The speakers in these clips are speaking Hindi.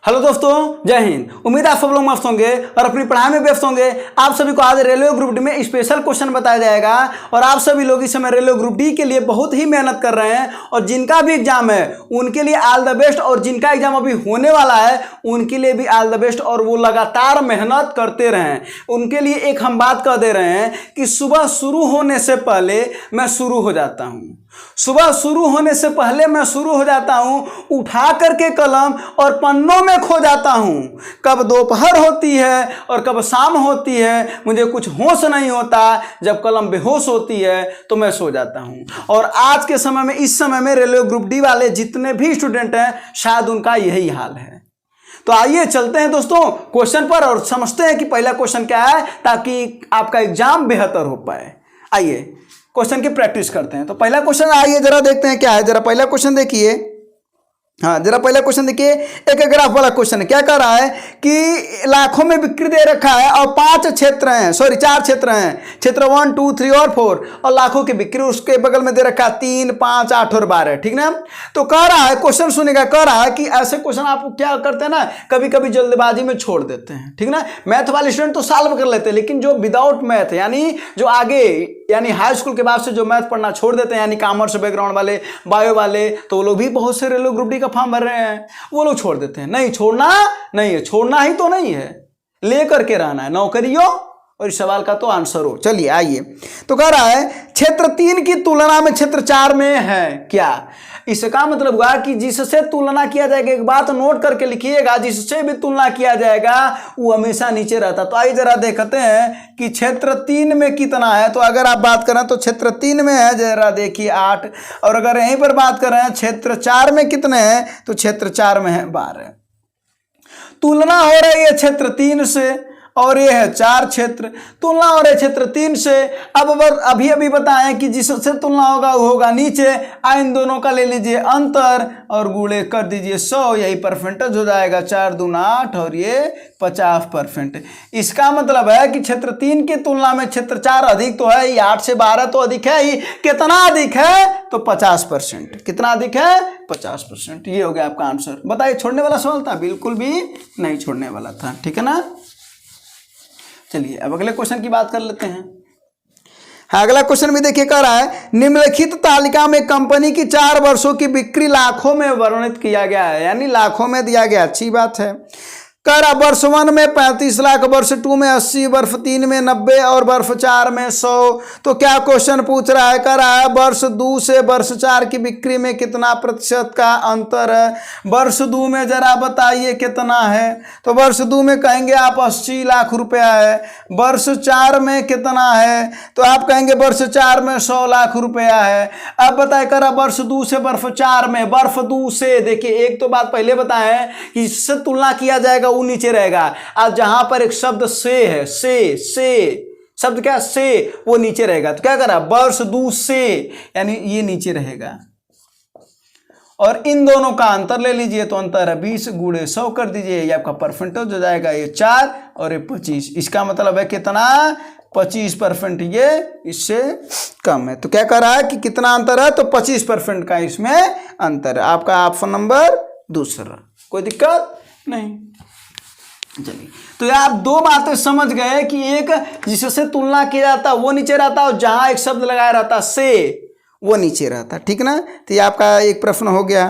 हेलो दोस्तों, जय हिंद। उम्मीद है आप सब लोग मस्त होंगे और अपनी पढ़ाई में व्यस्त होंगे। आप सभी को आज रेलवे ग्रुप डी में स्पेशल क्वेश्चन बताया जाएगा और आप सभी लोग इस समय रेलवे ग्रुप डी के लिए बहुत ही मेहनत कर रहे हैं और जिनका भी एग्जाम है उनके लिए ऑल द बेस्ट, और जिनका एग्जाम अभी होने वाला है उनके लिए भी ऑल द बेस्ट, और वो लगातार मेहनत करते रहें। उनके लिए एक हम बात कह दे रहे हैं कि सुबह शुरू होने से पहले मैं शुरू हो जाता हूँ। सुबह शुरू होने से पहले मैं शुरू हो जाता हूँ, उठा करके कलम और पन्नों में खो जाता हूँ। कब दोपहर होती है और कब शाम होती है मुझे कुछ होश नहीं होता। जब कलम बेहोश होती है तो मैं सो जाता हूँ। और आज के समय में, इस समय में रेलवे ग्रुप डी वाले जितने भी स्टूडेंट हैं शायद उनका यही हाल है। तो आइए चलते हैं दोस्तों क्वेश्चन पर और समझते हैं कि पहला क्वेश्चन क्या है, ताकि आपका एग्जाम बेहतर हो पाए। आइए क्वेश्चन की प्रैक्टिस करते हैं। तो पहला क्वेश्चन आइए जरा देखते हैं क्या है। जरा पहला क्वेश्चन देखिए। हाँ, जरा पहला क्वेश्चन देखिए। एक ग्राफ वाला क्वेश्चन है। क्या कर रहा है कि लाखों में बिक्री दे रखा है और 4 क्षेत्र हैं, क्षेत्र 1, 2, 3 और 4, और लाखों की बिक्री उसके बगल में दे रखा है 3, 5, 8 और 12। ठीक ना। तो कह रहा है, क्वेश्चन सुनेगा, कह रहा है कि ऐसे क्वेश्चन आप क्या करते हैं ना, कभी कभी जल्दबाजी में छोड़ देते हैं। ठीक ना। मैथ वाले स्टूडेंट तो सॉल्व कर लेते हैं, लेकिन जो विदाउट मैथ यानी जो आगे यानी हाई स्कूल के बाद से जो मैथ पढ़ना छोड़ देते हैं, यानी कॉमर्स बैकग्राउंड वाले, बायो वाले, तो वो लोग भी बहुत से रेलवे ग्रुप डी का फॉर्म भर रहे हैं, वो लोग छोड़ देते हैं। नहीं, छोड़ना नहीं है, छोड़ना ही तो नहीं है, लेकर के रहना है नौकरियों। और इस सवाल का तो आंसर हो। चलिए आइए। तो कह रहा है क्षेत्र 3 की तुलना में क्षेत्र 4 में है क्या। इसका मतलब हुआ कि जिससे तुलना किया जाएगा, एक बात नोट करके लिखिएगा, जिससे भी तुलना किया जाएगा वो हमेशा नीचे रहता। तो आइए जरा देखते हैं कि क्षेत्र 3 में कितना है। तो अगर आप बात करें तो क्षेत्र 3 में है, जरा देखिए 8, और अगर यहीं पर बात करें क्षेत्र 4 में कितने हैं, तो क्षेत्र 4 में है 12। तुलना हो रही है क्षेत्र 3 से और ये है 4 क्षेत्र, तुलना हो रही है क्षेत्र 3 से। अब अभी बताएं कि जिससे तुलना होगा वो होगा नीचे। इन दोनों का ले लीजिए अंतर और गुणे कर दीजिए 100, यही परसेंटेज हो जाएगा। 4 दूना 8 और ये 50%। इसका मतलब है कि क्षेत्र 3 की तुलना में क्षेत्र 4 अधिक तो है ही, 8 से 12 तो अधिक है ही। कितना अधिक है, तो 50%। कितना अधिक है, 50%। ये हो गया आपका आंसर। बताइए, छोड़ने वाला सवाल था? बिल्कुल भी नहीं छोड़ने वाला था। ठीक है ना। चलिए अब अगले क्वेश्चन की बात कर लेते हैं। हाँ, अगला क्वेश्चन भी देखिए, कह रहा है निम्नलिखित तालिका में कंपनी की 4 वर्षों की बिक्री लाखों में वर्णित किया गया है, यानी लाखों में दिया गया। अच्छी बात है। कह रहा वर्ष 1 में 35 लाख, वर्ष 2 में 80, वर्ष 3 में 90 और वर्ष 4 में 100। तो क्या क्वेश्चन पूछ रहा है, कह रहा है वर्ष 2 से वर्ष 4 की बिक्री में कितना प्रतिशत का अंतर है। वर्ष 2 में जरा बताइए कितना है। तो वर्ष 2 में कहेंगे आप 80 लाख रुपया है। वर्ष 4 में कितना है, तो आप कहेंगे वर्ष 4 में 100 लाख रुपया है। अब बताए, कह रहा वर्ष 2 से वर्ष 4 में, वर्ष 2 से, देखिए एक तो बात पहले बताएं कि इससे तुलना किया जाएगा वो नीचे रहेगा। आज जहां पर एक शब्द से है, से शब्द क्या, से, वो नीचे रहेगा। तो क्या करा, वर्ष 2 से, यानी ये नीचे रहेगा। और इन दोनों का अंतर ले लीजिए, तो अंतर है 20 गुणे 100 कर दीजिए, ये आपका परसेंटेज हो जाएगा। ये 4 और ये 25। इसका मतलब है कितना, 25%। ये इससे कम है। तो क्या कर रहा है कि कितना अंतर है, तो 25% का इसमें अंतर है। आपका ऑप्शन नंबर दूसरा। कोई दिक्कत नहीं। चलिए, तो ये आप 2 बातें समझ गए कि एक जिससे तुलना किया जाता वो नीचे रहता, और जहां एक शब्द लगाया रहता से, वो नीचे रहता। ठीक ना। तो ये आपका एक प्रश्न हो गया।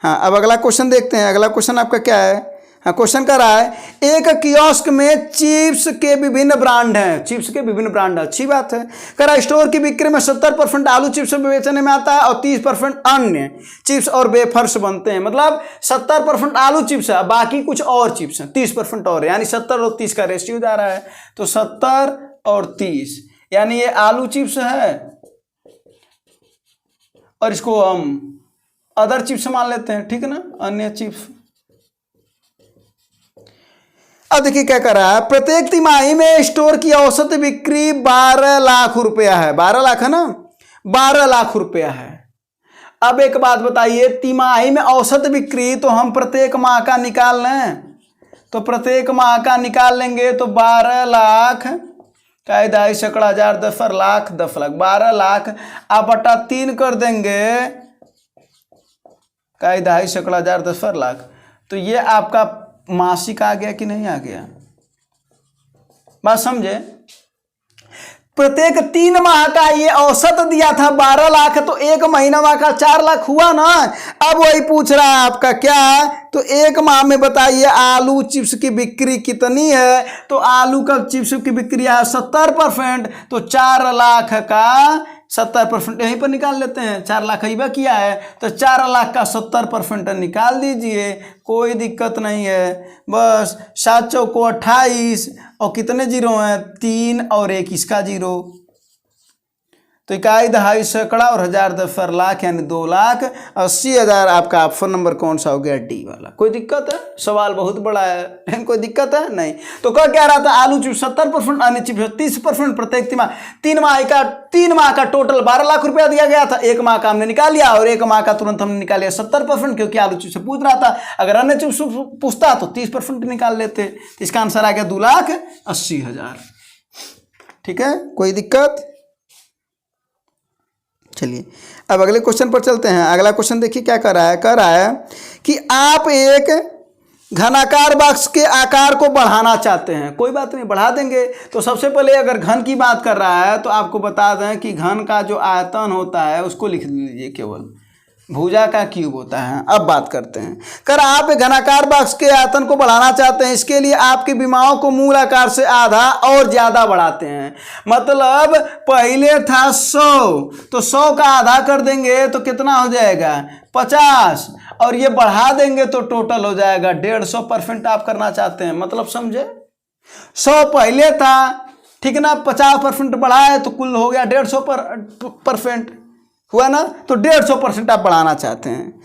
हाँ, अब अगला क्वेश्चन देखते हैं। अगला क्वेश्चन आपका क्या है। हाँ, क्वेश्चन कर रहा है एक कियोस्क में चिप्स के विभिन्न ब्रांड हैं। चिप्स के विभिन्न ब्रांड, अच्छी बात है। कह रहा स्टोर की बिक्री में 70% आलू चिप्स बेचने में आता है और 30% अन्य चिप्स और वेफर्स बनते हैं। मतलब 70% आलू चिप्स है, बाकी कुछ और चिप्स हैं, 30% और, यानी 70 और 30 का रेशियो जा रहा है। तो 70 और 30, यानी ये आलू चिप्स है और इसको हम अदर चिप्स मान लेते हैं। ठीक है ना, अन्य चिप्स। अब देखिए क्या कर रहा है, प्रत्येक तिमाही में स्टोर की औसत बिक्री 12 लाख रुपया है। 12 लाख है ना, 12 लाख रुपया है। अब एक बात बताइए, तिमाही में औसत बिक्री तो हम प्रत्येक माह का निकाल लें, तो प्रत्येक माह का निकाल लेंगे तो 12 लाख का 2.5 सैकड़ा हजार 10 लाख 10 लाख 12 लाख आप बटा 3 कर देंगे का 2.5 सैकड़ा हजार 10 लाख तो ये आपका मासिक आ गया कि नहीं आ गया, बात समझे। प्रत्येक 3 माह का ये औसत दिया था 12 लाख, तो 1 महीना का 4 लाख हुआ ना। अब वही पूछ रहा है आपका क्या, तो 1 माह में बताइए आलू चिप्स की बिक्री कितनी है। तो आलू का चिप्स की बिक्री है 70%, तो 4 लाख का 70% यहीं पर निकाल लेते हैं। 4 लाख ही किया है, तो 4 लाख का 70% निकाल दीजिए, कोई दिक्कत नहीं है। बस 7 चौको 28 और कितने जीरो हैं, 3 और 1 इसका जीरो, तो 1 दहाई सैकड़ा और 1000 10 लाख, यानी 2,80,000। आपका ऑप्शन नंबर कौन सा हो गया, डी वाला। कोई दिक्कत है, सवाल बहुत बड़ा है, लेकिन कोई दिक्कत है नहीं। तो क्या रहा था, आलू चिप्स 70%, अन्य चिप्स 30%, प्रत्येक 3 माह का टोटल 12 लाख रुपया दिया गया था। 1 माह का हमने निकाल लिया, और 1 माह का तुरंत हमने निकाल लिया 70%, क्योंकि आलू चिप्स से पूछ रहा था। अगर अन्य चिप्स पूछता तो 30% निकाल लेते। तो इसका आंसर आ गया 2,80,000। ठीक है, कोई दिक्कत। चलिए अब अगले क्वेश्चन पर चलते हैं। अगला क्वेश्चन देखिए क्या कर रहा है कि आप एक घनाकार बॉक्स के आकार को बढ़ाना चाहते हैं। कोई बात नहीं, बढ़ा देंगे। तो सबसे पहले अगर घन की बात कर रहा है तो आपको बता दें कि घन का जो आयतन होता है उसको लिख लीजिए, केवल भुजा का क्यूब होता है। अब बात करते हैं, आप घनाकार बॉक्स के आयतन को बढ़ाना चाहते हैं। इसके लिए आपकी विमाओं को मूल आकार से आधा और ज्यादा बढ़ाते हैं। मतलब पहले था 100, तो 100 का आधा कर देंगे तो कितना हो जाएगा, 50, और ये बढ़ा देंगे तो टोटल हो जाएगा 150% आप करना चाहते हैं। मतलब समझे, 100 पहले था, ठीक ना, 50% बढ़ा है तो कुल हो गया 150% हुआ ना। तो 150% आप बढ़ाना चाहते हैं।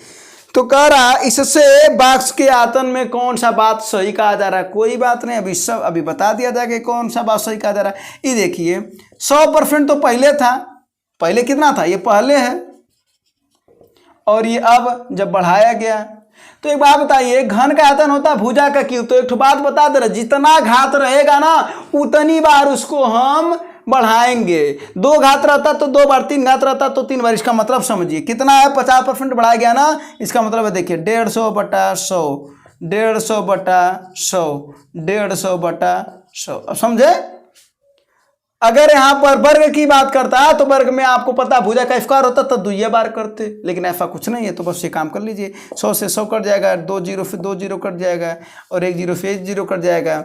तो कह रहा इससे बॉक्स के आयतन में कौन सा बात सही कहा जा रहा है। कोई बात नहीं, अभी बता दिया जाएगा कौन सा बात सही कहा जा रहा है। ये देखिए 100% तो पहले था, पहले कितना था, ये पहले है, और ये अब जब बढ़ाया गया। तो एक बात बताइए, घन का आयतन होता है भुजा का क्यूब। तो एक बात बता दे रहा, जितना घात रहेगा ना उतनी बार उसको हम बढ़ाएंगे। 2 घात रहता तो 2 बार, 3 घात रहता तो 3 बार। इसका मतलब समझिए कितना है, 50% बढ़ाया गया ना। इसका मतलब है देखिए 150/100, 150/100, 150/100। अब समझे। अगर यहाँ पर वर्ग की बात करता है तो वर्ग में आपको पता भुजा का स्क्वायर होता तो 2 बार करते, लेकिन ऐसा कुछ नहीं है। तो बस ये काम कर लीजिए, 100 से 100 कट जाएगा, 2 जीरो फिर 2 जीरो कट जाएगा, और 1 जीरो फिर 1 जीरो कट जाएगा।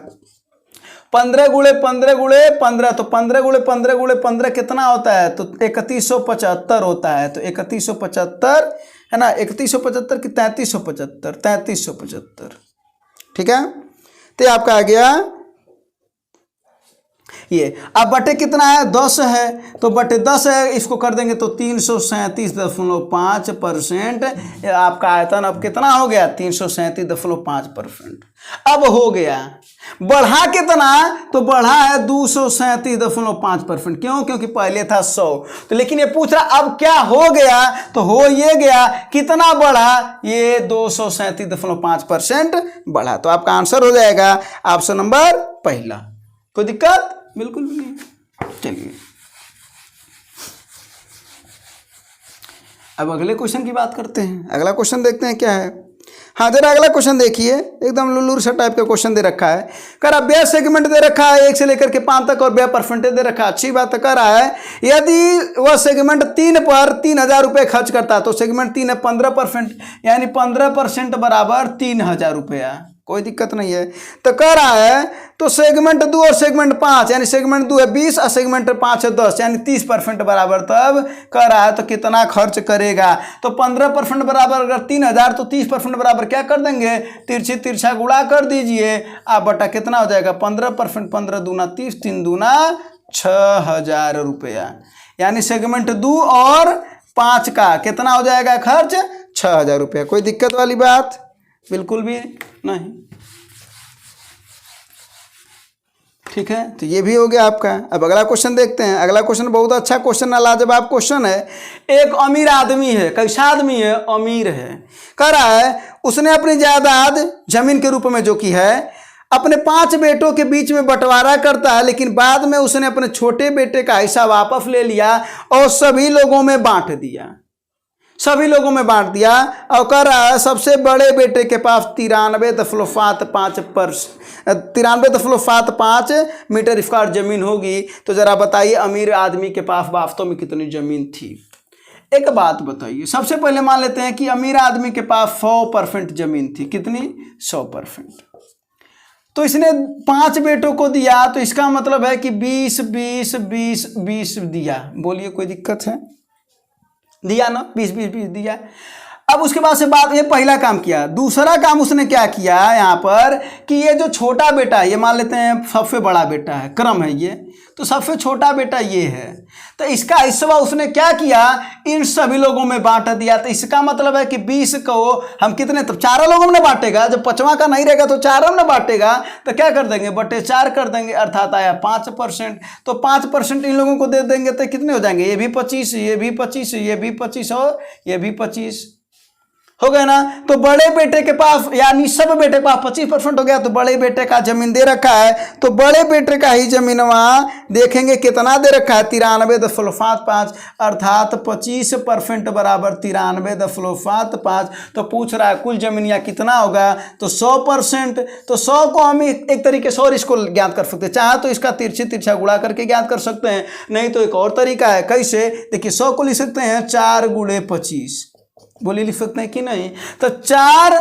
15 गुणे 15 गुणे 15, तो 15 गुणे 15 गुणे 15 कितना होता है, तो 3175 होता है। तो 3175 है ना, 3175 की 3375, 3375। ठीक है, तो आपका आ गया ये। अब बटे कितना है, 10 है, तो बटे 10 है, इसको कर देंगे तो 337.5%। आपका आयतन अब कितना हो गया, 337.5%। अब हो गया, बढ़ा कितना, तो बढ़ा है 237.5%। क्यों, क्योंकि पहले था 100। तो लेकिन ये पूछ रहा अब क्या हो गया, तो हो ये गया, कितना बढ़ा, ये 237.5% बढ़ा। तो आपका आंसर हो जाएगा ऑप्शन नंबर पहला। कोई दिक्कत बिल्कुल भी नहीं। चलिए अब अगले क्वेश्चन की बात करते हैं। अगला क्वेश्चन देखते हैं क्या है। हाँ जरा अगला क्वेश्चन देखिए, एकदम लुल्लू सा टाइप का क्वेश्चन दे रखा है। कह रहा व्यय सेगमेंट दे रखा है 1 से लेकर के 5 तक, और व्यय परसेंटेज दे रखा है। अच्छी बात कर रहा है, यदि वह सेगमेंट 3 पर 3,000 रुपये खर्च करता है, तो सेगमेंट 3 है 15%, यानी 15% बराबर 3,000 रुपया। कोई दिक्कत नहीं है। तो कह रहा है तो सेगमेंट 2 और सेगमेंट 5, यानी सेगमेंट 2 है 20 और सेगमेंट 5 है 10, यानी 30% बराबर। तब कह रहा है तो कितना खर्च करेगा, तो 15% बराबर अगर 3,000, तो 30% बराबर क्या कर देंगे, तिरछी तिरछा गुणा कर दीजिए। आप बटा कितना हो जाएगा, 15%, 15 दूना 30, 3 दूना 6,000 रुपया। यानी सेगमेंट 2 और 5 का कितना हो जाएगा खर्च, 6,000 रुपया। कोई दिक्कत वाली बात बिल्कुल भी नहीं। ठीक है, तो ये भी हो गया आपका। अब अगला क्वेश्चन देखते हैं। अगला क्वेश्चन बहुत अच्छा क्वेश्चन है, लाजवाब क्वेश्चन है। एक अमीर आदमी है, कैसा आदमी है, अमीर है। कह रहा है उसने अपनी जायदाद जमीन के रूप में जो की है अपने 5 बेटों के बीच में बंटवारा करता है, लेकिन बाद में उसने अपने छोटे बेटे का हिस्सा वापस ले लिया और सभी लोगों में बांट दिया। सभी लोगों में बांट दिया और कह रहा है सबसे बड़े बेटे के पास 93.5 मीटर स्क्वायर जमीन होगी। तो जरा बताइए अमीर आदमी के पास वास्तव में कितनी जमीन थी। एक बात बताइए, सबसे पहले मान लेते हैं कि अमीर आदमी के पास 100% जमीन थी। कितनी? 100%। तो इसने 5 बेटों को दिया, तो इसका मतलब है कि 20 20 20 20 दिया। बोलिए कोई दिक्कत है? दिया ना, 20 20 20 दिया। अब उसके बाद से बात, ये पहला काम किया। दूसरा काम उसने क्या किया यहाँ पर कि ये जो छोटा बेटा है, ये मान लेते हैं सबसे बड़ा बेटा है, क्रम है ये, तो सबसे छोटा बेटा ये है, तो इसका हिस्सा उसने क्या किया, इन सभी लोगों में बांट दिया। तो इसका मतलब है कि 20 को हम कितने, तो 4 लोगों में बांटेगा, जब 5वां का नहीं रहेगा तो 4 में बांटेगा, तो क्या कर देंगे, बटे 4 कर देंगे, अर्थात आया 5%। तो 5% इन लोगों को दे देंगे तो कितने हो जाएंगे, ये भी 25, ये भी 25, ये भी 25 और ये भी 25 हो गया ना। तो बड़े बेटे के पास यानी सब बेटे के पास 25% हो गया, तो बड़े बेटे का जमीन दे रखा है, तो बड़े बेटे का ही जमीन वहाँ देखेंगे कितना दे रखा है, 93.5, अर्थात 25% बराबर 93.5। तो पूछ रहा है कुल जमीन या कितना होगा, तो 100%। तो 100 को हम एक तरीके से और इसको ज्ञात कर सकते हैं, चाहे तो इसका तिरछा गुणा करके ज्ञात कर सकते हैं, नहीं तो एक और तरीका है। कैसे? देखिए 100 को लिख सकते हैं 4 गुणे 25, बोलिए लिख सकते हैं कि नहीं। तो 4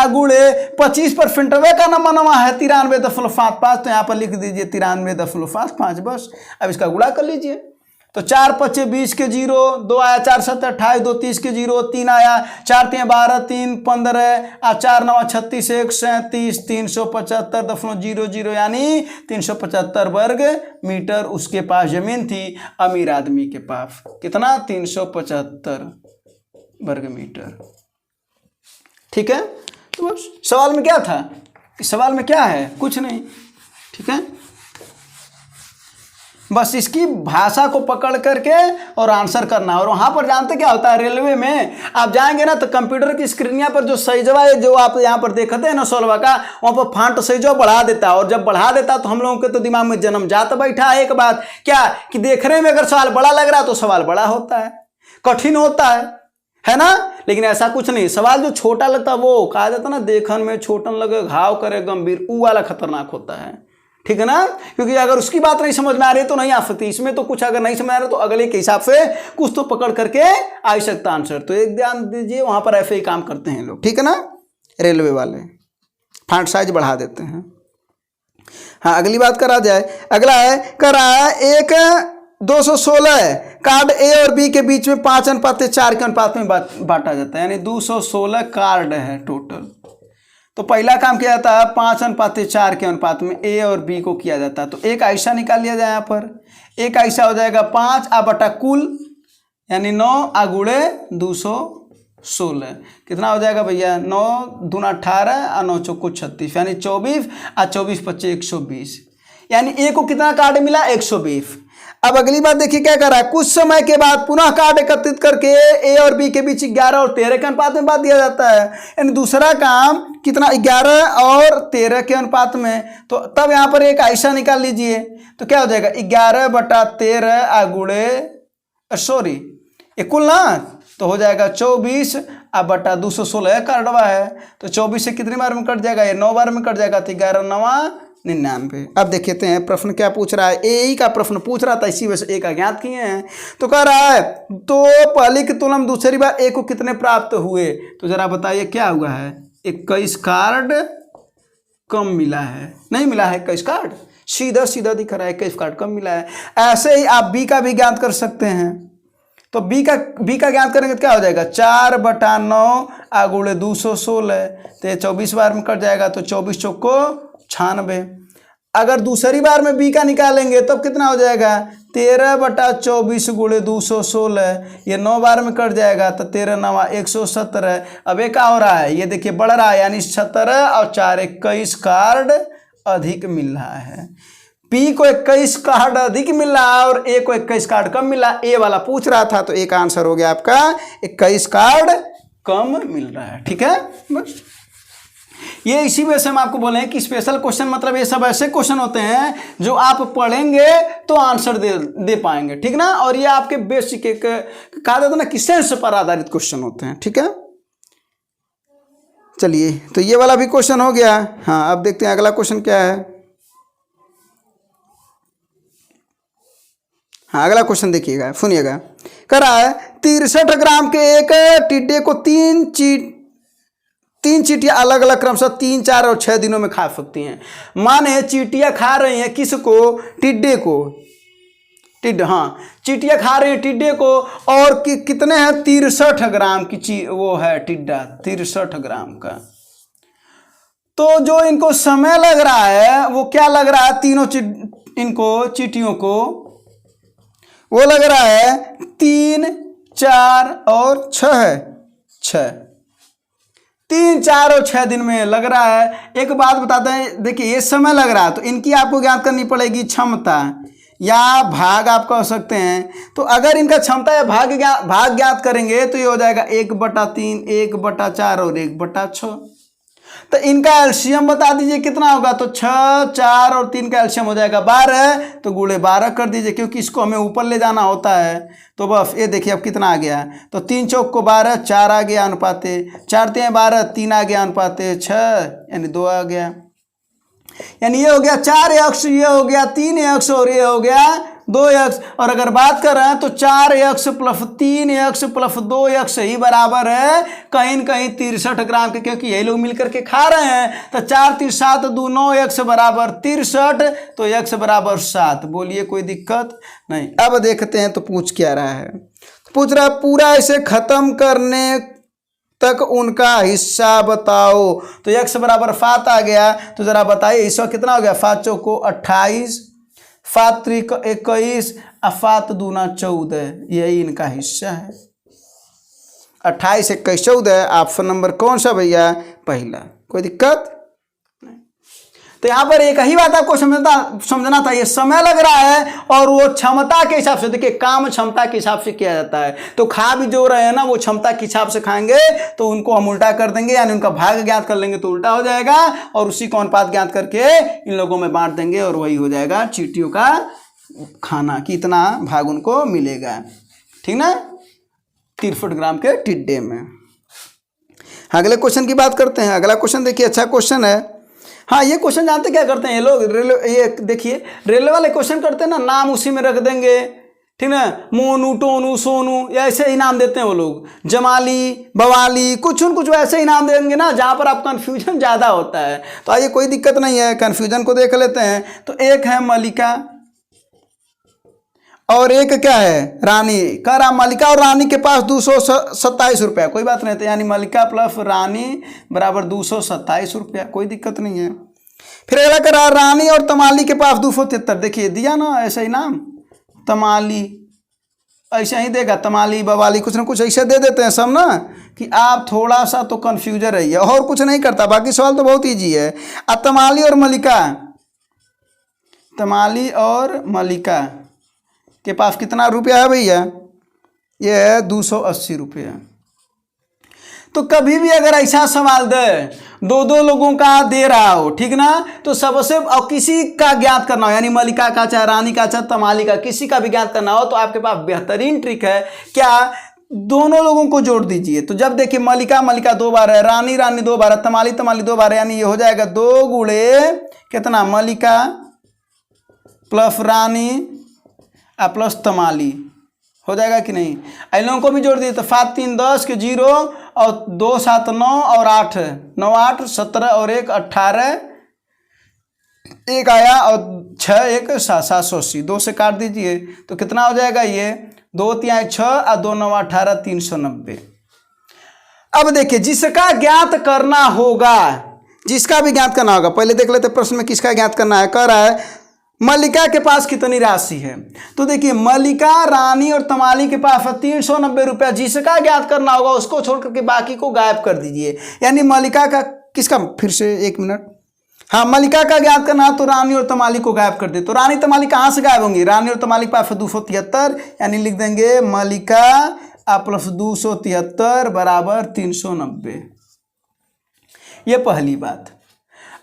गुणे 25% का नंबर है 93.5, तो यहाँ पर लिख दीजिए 93.5 बस। अब इसका गुणा कर लीजिए, तो 4 5 20 के 0, 2 आया 4 7 28, 2 30 के 0, 3 आया 4 3 12, 3 15, 4 9 36, 1 37, 375.00 यानी 375 वर्ग मीटर उसके पास जमीन थी। अमीर आदमी के पास कितना, 375 वर्ग मीटर। ठीक है, तो बस सवाल में क्या था, सवाल में क्या है, कुछ नहीं। ठीक है, बस इसकी भाषा को पकड़ करके और आंसर करना। और वहां पर जानते क्या होता है, रेलवे में आप जाएंगे ना तो कंप्यूटर की स्क्रीन पर जो साइजवा है, जो आप यहाँ पर देखते हैं ना 16 का, वहां पर फॉन्ट साइजवा बढ़ा देता है। और जब बढ़ा देता है तो हम लोगों के तो दिमाग में जन्म जाता बैठा है एक बात क्या, कि देखने में अगर सवाल बड़ा लग रहा है तो सवाल बड़ा होता है, कठिन होता है ना। लेकिन ऐसा कुछ नहीं, सवाल जो छोटा लगता है वो कहा जाता है ना, देखन में छोटन लगे घाव करे गंभीर, ऊ वाला खतरनाक होता है। ठीक है ना, क्योंकि अगर उसकी बात नहीं समझ में आ रही तो नहीं आ सकती। इसमें तो कुछ अगर नहीं समझ आ रहा तो अगले के हिसाब से कुछ तो पकड़ करके आ सकता आंसर। तो एक ध्यान दीजिए, वहां पर ऐसे ही काम करते हैं लोग। ठीक है ना, रेलवे वाले फॉन्ट साइज बढ़ा देते हैं। हाँ, अगली बात करा जाए। अगला है करा एक 216 है, कार्ड ए और बी के बीच में 5:4 के अनुपात में बांटा जाता है, यानी 216 कार्ड है टोटल। तो पहला काम किया जाता है 5:4 के अनुपात में ए और बी को किया जाता है। तो एक ऐसा निकाल लिया जाए, यहाँ पर एक ऐसा हो जाएगा 5 बटा कुल यानी 9 गुणे 216 कितना हो जाएगा भैया, 9 दूना 18 और 9 चौको 36 यानी 24 और 24 25 120, यानी ए को कितना कार्ड मिला, 120। अब अगली बात देखिए क्या कर रहा है, कुछ समय के बाद पुनः कार्ड एकत्रित करके ए और बी के बीच 11 और 13 के अनुपात में बांट दिया जाता है। यानी दूसरा काम कितना, 11 और 13 के अनुपात में। तो तब यहाँ पर एक ऐसा निकाल लीजिए, तो क्या हो जाएगा 11 बटा 13 गुणे सॉरी कुल ना, तो हो जाएगा 24 बटा 216 कार्डवा है। तो 24 से कितनी बार में कट जाएगा, ये 9 बार में कट जाएगा, तो 11 9 99। अब देखते हैं प्रश्न क्या पूछ रहा है, ए का प्रश्न पूछ रहा था, इसी वजह से ए का ज्ञात किए हैं। तो कह रहा है तो पहली की तुलना में दूसरी बार ए को कितने प्राप्त हुए, तो जरा बताइए क्या हुआ है, 21 कार्ड कम मिला है, नहीं मिला है 21 कार्ड, सीधा सीधा दिख रहा है 21 कार्ड कम मिला है। ऐसे ही आप बी का भी ज्ञात कर सकते हैं। तो बी का ज्ञात करेंगे तो क्या हो जाएगा, 4 बटा 9 गुणे 216, तो ये 24 बार में कट जाएगा, तो 24 चौको 96। अगर दूसरी बार में बी का निकालेंगे तब कितना हो जाएगा, 13 बटा 24 गुणे 216, ये 9 बार में कट जाएगा, तो 13 9 117। अब एक क्या हो रहा है, ये देखिए बढ़ रहा है, यानी 17 और 4 21 कार्ड अधिक मिल रहा है। पी को 21 कार्ड अधिक मिल रहा है और ए को 21 कार्ड कम मिला, ए वाला पूछ रहा था, तो एक आंसर हो गया आपका 21 कार्ड कम मिल रहा है। ठीक है, बस ये इसी वजह से हम आपको बोले हैं कि स्पेशल क्वेश्चन मतलब ये सब ऐसे क्वेश्चन होते हैं जो आप पढ़ेंगे तो आंसर दे पाएंगे, ठीक ना। और ये आपके बेसिक एक कहा जाता है ना कि सेंस पर आधारित क्वेश्चन होते हैं, ठीक है। चलिए, तो ये वाला भी क्वेश्चन हो गया। हाँ, अब देखते हैं अगला क्वेश्चन क्या है। हाँ, अगला क्वेश्चन देखिएगा, सुनिएगा। कह रहा है 63 ग्राम के एक टिड्डे को तीन चींटियां अलग अलग क्रमशः 3, 4 और 6 दिनों में खा सकती हैं। माने चींटियां खा रही हैं किसको? टिड्डे को। हाँ, चींटियां खा रही हैं टिड्डे को, और कितने हैं? 63 ग्राम की वो है टिड्डा, 63 ग्राम का। तो जो इनको समय लग रहा है वो क्या लग रहा है? तीनों चींटियों को वो लग रहा है 3, 4 और 6। 3, 4 और 6 दिन में लग रहा है। एक बात बताते हैं, देखिए ये समय लग रहा है तो इनकी आपको ज्ञात करनी पड़ेगी क्षमता या भाग आप कह सकते हैं। तो अगर इनका क्षमता या भाग ज्ञात करेंगे तो ये हो जाएगा 1/3, 1/4 और 1/6। तो इनका एलसीएम बता दीजिए कितना होगा? तो 6, 4 और 3 का एलसीएम हो जाएगा 12, तो गुणे 12 कर दीजिए, क्योंकि इसको हमें ऊपर ले जाना होता है। तो बस ये देखिए अब कितना आ गया। तो 3 चौक को 12, 4 आ गया अनुपाते 4, 3 12, 3 आ गया अनुपाते 6, यानी 2 आ गया। यानी ये हो गया 4x, ये हो गया 3x और ये हो गया 2x। और अगर बात कर रहे हैं तो 4x + 3x + 2x ही बराबर है कहीं न कहीं 63 ग्राम के, क्योंकि यही लोग मिलकर के खा रहे हैं। तो 4 3 7 2 9x बराबर 63, तो x बराबर 7। बोलिए कोई दिक्कत नहीं। अब देखते हैं तो पूछ क्या रहा है। पूछ रहा है पूरा इसे खत्म करने तक उनका हिस्सा बताओ। तो x बराबर 7 आ गया। तो जरा बताइए हिस्सा कितना हो गया? 5 चौको 28, 7 3 21 और 7 दूना 14, यही इनका हिस्सा है। 28 21 14। ऑप्शन नंबर कौन सा भैया? पहला। कोई दिक्कत नहीं। तो यहाँ पर एक ही बात आपको समझना था, ये समय लग रहा है और वो क्षमता के हिसाब से, देखिए काम क्षमता के हिसाब से किया जाता है। तो खा भी जो रहे हैं ना वो क्षमता के हिसाब से खाएंगे, तो उनको हम उल्टा कर देंगे, यानी उनका भाग ज्ञात कर लेंगे तो उल्टा हो जाएगा, और उसी को अनुपात ज्ञात करके इन लोगों में बांट देंगे, और वही हो जाएगा चींटियों का खाना, कितना भाग उनको मिलेगा, ठीक ना। 63 ग्राम के टिड्डे में। अगले क्वेश्चन की बात करते हैं। अगला क्वेश्चन देखिए, अच्छा क्वेश्चन है। हाँ, ये क्वेश्चन जानते क्या करते हैं ये लोग? ये देखिए रेलवे वाले क्वेश्चन करते हैं ना, नाम उसी में रख देंगे, ठीक ना। मोनू, टोनू, सोनू, या ऐसे ही नाम देते हैं वो लोग। जमाली, बवाली, कुछ न कुछ वैसे ही नाम देंगे ना, जहाँ पर आप कन्फ्यूजन ज़्यादा होता है। तो आइए कोई दिक्कत नहीं है, कन्फ्यूजन को देख लेते हैं। तो एक है मलिका और एक क्या है? रानी। कह रहा मलिका और रानी के पास 227 रुपया। कोई बात नहीं, तो यानी मलिका प्लस रानी बराबर 227 रुपया, कोई दिक्कत नहीं है। फिर अगला कह रहा रानी और तमाली के पास 273। देखिए दिया ना ऐसा ही नाम, तमाली ऐसा ही देगा, तमाली बवाली कुछ ना कुछ ऐसे दे देते हैं सब ना, कि आप थोड़ा सा तो कन्फ्यूजन रहिए, और कुछ नहीं करता। बाकी सवाल तो बहुत ईजी है। अब तमाली और मलिका, तमाली और मलिका के पास कितना रुपया है भैया? ये है 280 रुपया। तो कभी भी अगर ऐसा सवाल दे, दो लोगों का दे रहा हो, ठीक ना, तो सबसे और किसी का ज्ञात करना हो, यानी मलिका का चाहे रानी का चाहे तमाली का, किसी का भी ज्ञात करना हो, तो आपके पास बेहतरीन ट्रिक है। क्या? दोनों लोगों को जोड़ दीजिए। तो जब देखिए मलिका 2 बार है, रानी 2 बार है, तमाली 2 बार है, यानी ये हो जाएगा 2 गुणे कितना? मलिका प्लस रानी प्लस तमाली, हो जाएगा कि नहीं? इन लोगों को भी जोड़ दिए तो 7 3 10 के 0 और 2 7 9 और 8 9 8 17 और 1 18, एक आया और 6 1 780, 2 से काट दीजिए तो कितना हो जाएगा? ये 2 3 6 और 2 9 18 390। अब देखिए जिसका ज्ञात करना होगा, जिसका भी ज्ञात करना होगा, पहले देख लेते प्रश्न में किसका ज्ञात करना है। कह रहा है मलिका के पास कितनी राशि है। तो देखिए मलिका, रानी और तमाली के पास 390 रुपया। जिसका ज्ञात करना होगा उसको छोड़ करके बाकी को गायब कर दीजिए। यानी मलिका का किसका, फिर से 1 मिनट, हाँ मलिका का ज्ञात करना तो रानी और तमाली को गायब कर दे। तो रानी तमाली कहाँ से गायब होंगी? रानी और तमाली के पास 273, यानी लिख देंगे मलिका प्लस 273 बराबर 390। ये पहली बात।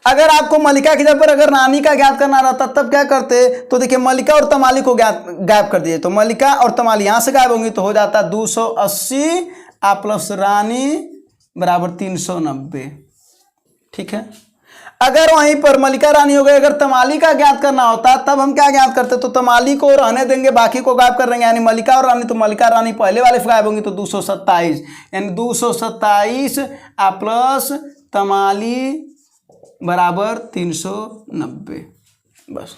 अगर आपको मल्लिका की जगह पर अगर रानी का ज्ञात करना रहता तब क्या करते, तो देखिए मल्लिका और तमाली को गायब कर दिए, तो मल्लिका और तमाली यहाँ से गायब होंगी तो हो जाता 280 आप प्लस रानी बराबर 390। ठीक है, अगर वहीं पर मल्लिका रानी हो गई, अगर तमाली का ज्ञात करना होता तब हम क्या ज्ञात करते, तो तमाली को रहने देंगे, बाकी को गायब कर देंगे, यानी मल्लिका और रानी, तो मल्लिका रानी पहले वाले गायब होंगी तो 227, यानी 227 आप प्लस तमाली बराबर 390। बस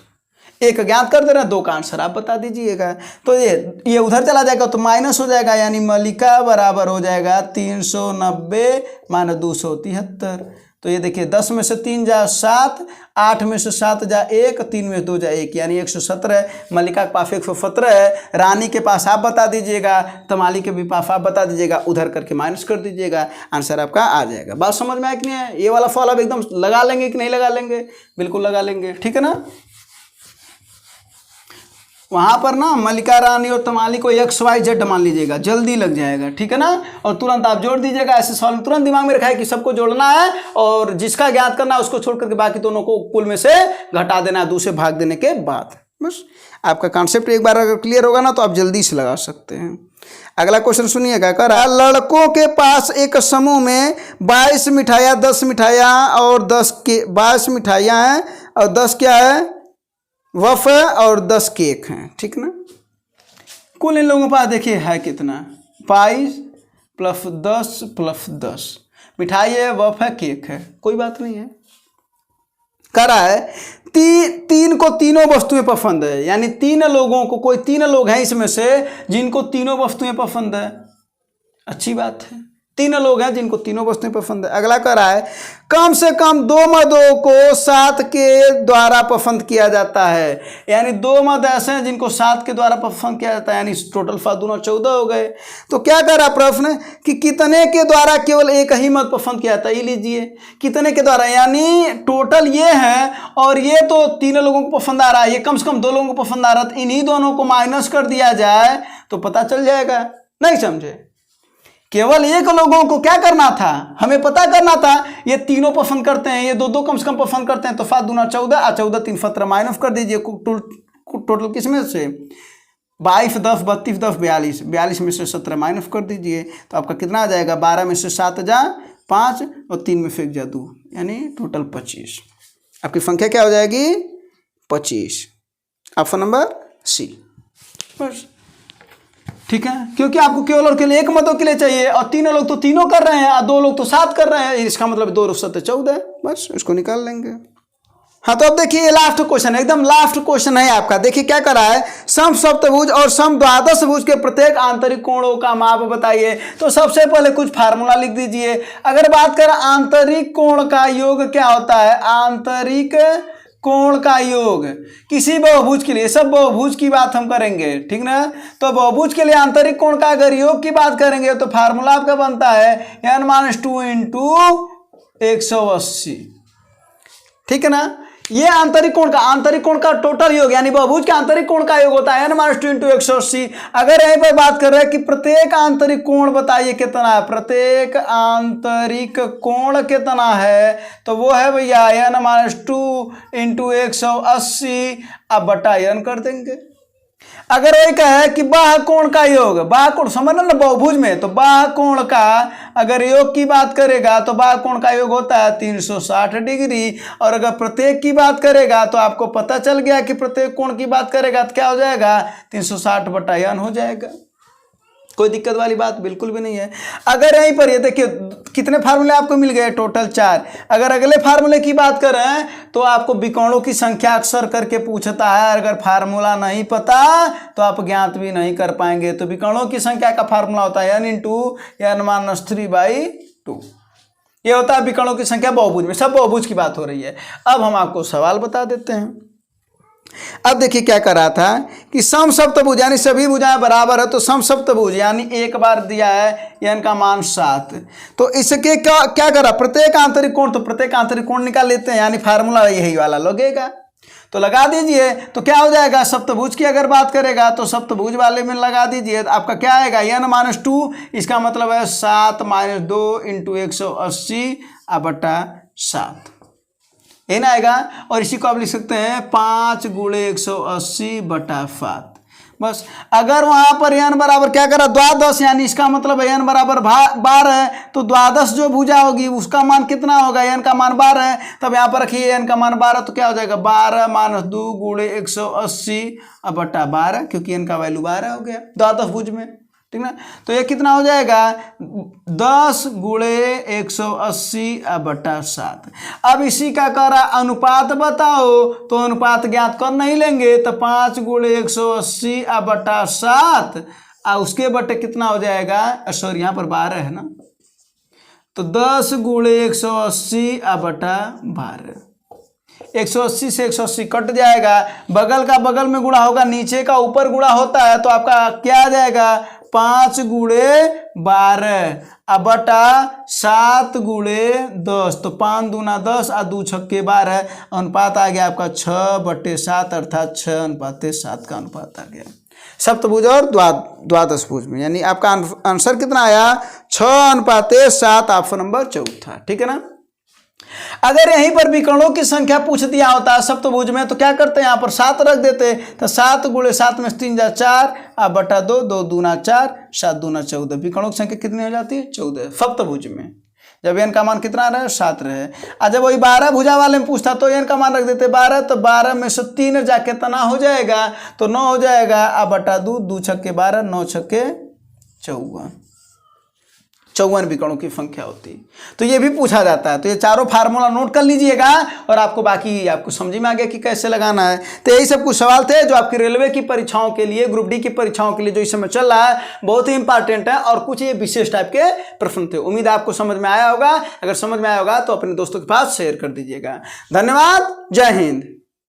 एक ज्ञात कर दे रहे हैं, 2 का आंसर आप बता दीजिएगा। तो ये उधर चला जाएगा तो माइनस हो जाएगा, यानी मल्लिका बराबर हो जाएगा 390 माइनस 273। तो ये देखिए 10 में से 3 जा 7, 8 में से 7 जा 1, 3 में से 2 जा 1, यानी 117। मल्लिका के पास 117 है, रानी के पास आप बता दीजिएगा, तमाली के भी पास आप बता दीजिएगा, उधर करके माइनस कर दीजिएगा, आंसर आपका आ जाएगा। बात समझ में आया कि नहीं है? ये वाला फॉलो आप एकदम लगा लेंगे कि नहीं लगा लेंगे? बिल्कुल लगा लेंगे, ठीक है ना। वहाँ पर ना मल्लिका रानी और तमाली को XYZ मान लीजिएगा, जल्दी लग जाएगा, ठीक है ना। और तुरंत आप जोड़ दीजिएगा, ऐसे सवाल तुरंत दिमाग में रखा है कि सबको जोड़ना है और जिसका ज्ञात करना है उसको छोड़ करके बाकी दोनों को कुल में से घटा देना है 2 से भाग देने के बाद। बस आपका कॉन्सेप्ट एक बार अगर क्लियर होगा ना तो आप जल्दी से लगा सकते हैं। अगला क्वेश्चन सुनिएगा, कर लड़कों के पास एक समूह में 22 मिठाइयाँ, 10 मिठाइयाँ और 22 मिठाइयाँ हैं और 10 क्या है वफ़े और 10 केक हैं, ठीक ना। कुल इन लोगों के पास देखिए है कितना, 22 प्लस 10 प्लस 10 मिठाई है, वफ़े केक है, कोई बात नहीं है। करा है तीन को तीनों वस्तुएं पसंद है, यानी 3 लोगों को, कोई 3 लोग हैं इसमें से जिनको तीनों वस्तुएं पसंद है, अच्छी बात है। 3 लोग हैं जिनको तीनों वस्तुएं पसंद है। अगला करा है कम से कम 2 मदों को 7 के द्वारा पसंद किया जाता है, यानी 2 मद ऐसे हैं जिनको 7 के द्वारा पसंद किया जाता है, यानी टोटल 7 दूना 14 हो गए। तो क्या करा प्रश्न कि कितने के द्वारा केवल एक ही मद पसंद किया जाता है, ये लीजिए कितने के द्वारा, यानी टोटल ये है और ये तो 3 लोगों को पसंद आ रहा है, ये कम से कम 2 लोगों को पसंद आ रहा है, तो इन्हीं दोनों को माइनस कर दिया जाए तो पता चल जाएगा। नहीं समझे, केवल 1 लोगों को क्या करना था, हमें पता करना था ये तीनों पसंद करते हैं, ये 2 कम से कम पसंद करते हैं, तो 7 दूना 14 और 14 3 17 माइनस कर दीजिए। टोटल किसमें से 22 10 32 10 42, 42 में से 17 माइनस कर दीजिए तो आपका कितना आ जाएगा, 12 में से 7 जा 5 और 3 में से 1 जा 2, यानी टोटल 25। आपकी संख्या क्या हो जाएगी 25, ऑप्शन नंबर सी। बस ठीक है, क्योंकि आपको केवल और केवल 1 मतों के लिए चाहिए और 3 लोग तो तीनों कर रहे हैं और 2 लोग तो 7 कर रहे हैं, इसका मतलब 2 और 7 14, बस इसको निकाल लेंगे। हाँ तो अब देखिए ये लास्ट क्वेश्चन है, एकदम लास्ट क्वेश्चन है आपका। देखिए क्या करा है, सम सप्तभुज और सम द्वादशभुज के प्रत्येक आंतरिक कोणों का माप बताइए। तो सबसे पहले कुछ फार्मूला लिख दीजिए। अगर बात करें आंतरिक कोण का योग क्या होता है, आंतरिक कोण का योग किसी बहुभुज के लिए, सब बहुभुज की बात हम करेंगे, ठीक ना। तो बहुभुज के लिए आंतरिक कोण का अगर योग की बात करेंगे तो फार्मूला आपका बनता है n-2 इंटू 180, ठीक है ना। ये आंतरिक कोण का टोटल योग यानी बहुभुज के आंतरिक कोण का योग होता है n-2 इंटू 180। अगर यहीं पर बात कर रहे हैं कि प्रत्येक आंतरिक कोण बताइए कितना है, प्रत्येक आंतरिक कोण कितना है, तो वो है भैया n-2 इंटू 180 अब बटा n कर देंगे। अगर वही कहे कि बाह्य कोण का योग, बाह्य कोण समझना ना बहुभुज में, तो बाह्य कोण का अगर योग की बात करेगा तो बाह्य कोण का योग होता है 360 डिग्री। और अगर प्रत्येक की बात करेगा तो आपको पता चल गया कि प्रत्येक कोण की बात करेगा तो क्या हो जाएगा 360 बटा n हो जाएगा। कोई दिक्कत वाली बात बिल्कुल भी नहीं है। अगर यहीं पर ये देखिए कितने फार्मूले आपको मिल गए, टोटल 4। अगर अगले फार्मूले की बात करें तो आपको विकर्णों की संख्या अक्सर करके पूछता है, अगर फार्मूला नहीं पता तो आप ज्ञात भी नहीं कर पाएंगे। तो विकर्णों की संख्या का फार्मूला होता है n इंटू n-3/2। ये होता है विकर्णों की संख्या बहुभुज में, सब बहुभुज की बात हो रही है। अब हम आपको सवाल बता देते हैं। अब देखिए क्या कर रहा था कि सम सप्तभुज यानी सभी भुजाएं बराबर है, तो सम सप्तभुज यानी एक बार दिया है n का मान 7, तो इसके क्या करा प्रत्येक आंतरिक कोण, तो प्रत्येक आंतरिक कोण निकाल लेते हैं, यानी फार्मूला यही वाला लगेगा तो लगा दीजिए। तो क्या हो जाएगा, सप्तभुज की अगर बात करेगा तो सप्तभुज वाले में लगा दीजिए, आपका क्या आएगा n-2, इसका मतलब है 7 - 2 इंटू 180 बटा 7। ये ना आएगा। और इसी को आप लिख सकते हैं 5 गुणे 180/7। बस अगर वहां पर n बराबर क्या करा द्वादश, यानी इसका मतलब है n बराबर 12 है, तो द्वादश जो भुजा होगी उसका मान कितना होगा, n का मान 12 है। तब यहाँ पर रखिए n का मान 12, तो क्या हो जाएगा 12 - 2 गुणे 180/12, क्योंकि n का वैल्यू 12 हो गया द्वादश भुज में, ठीक ना। तो ये कितना हो जाएगा 10 गुणे 180/7। अब इसी का कह रहा अनुपात बताओ, तो अनुपात ज्ञात कर नहीं लेंगे, तो 5 गुणे 180/7 और उसके बटे कितना हो जाएगा, सॉरी यहाँ पर 12 है ना, तो 10 गुणे 180/12। 180 से 180 कट जाएगा, बगल का बगल में गुणा होगा, नीचे का ऊपर गुणा होता है, तो आपका क्या आ जाएगा 5 गुणे 12/7 गुणे 10, तो 5 दूना 10 और 2 छक्के 12, अनुपात आ गया आपका 6/7, अर्थात 6:7 का अनुपात आ गया सप्तभुज और द्वादश भुज में। यानी आपका आंसर कितना आया 6:7, ऑप्शन नंबर 4, ठीक है ना। अगर यहीं पर विकर्णों की संख्या पूछ दिया होता है सप्तभुज में, तो क्या करते हैं यहाँ पर 7 रख देते, तो 7 गुणे 7 में 3 जा 4 बटा 2, 2 दूना 4, 7 दूना 14। विकर्णों की संख्या कितनी हो जाती है 14 सप्तभुज में, जब n का मान कितना रहे 7 रहे। और जब वही 12 भुजा वाले में पूछता तो n का मान रख देते 12, तो 12 में से 3 जाके तना हो जाएगा, तो 9 हो जाएगा बटा 2, 2 छक्के 12, 9 छक्के 54 विकर्णों की संख्या होती। तो ये भी पूछा जाता है। तो ये चारों फार्मूला नोट कर लीजिएगा और आपको बाकी आपको समझ में आ गया कि कैसे लगाना है। तो यही सब कुछ सवाल थे जो आपकी रेलवे की परीक्षाओं के लिए, ग्रुप डी की परीक्षाओं के लिए जो इस समय चल रहा है, बहुत ही इंपॉर्टेंट है और कुछ ये विशेष टाइप के प्रश्न थे। उम्मीद है आपको समझ में आया होगा। अगर समझ में आया होगा तो अपने दोस्तों के पास शेयर कर दीजिएगा। धन्यवाद। जय हिंद।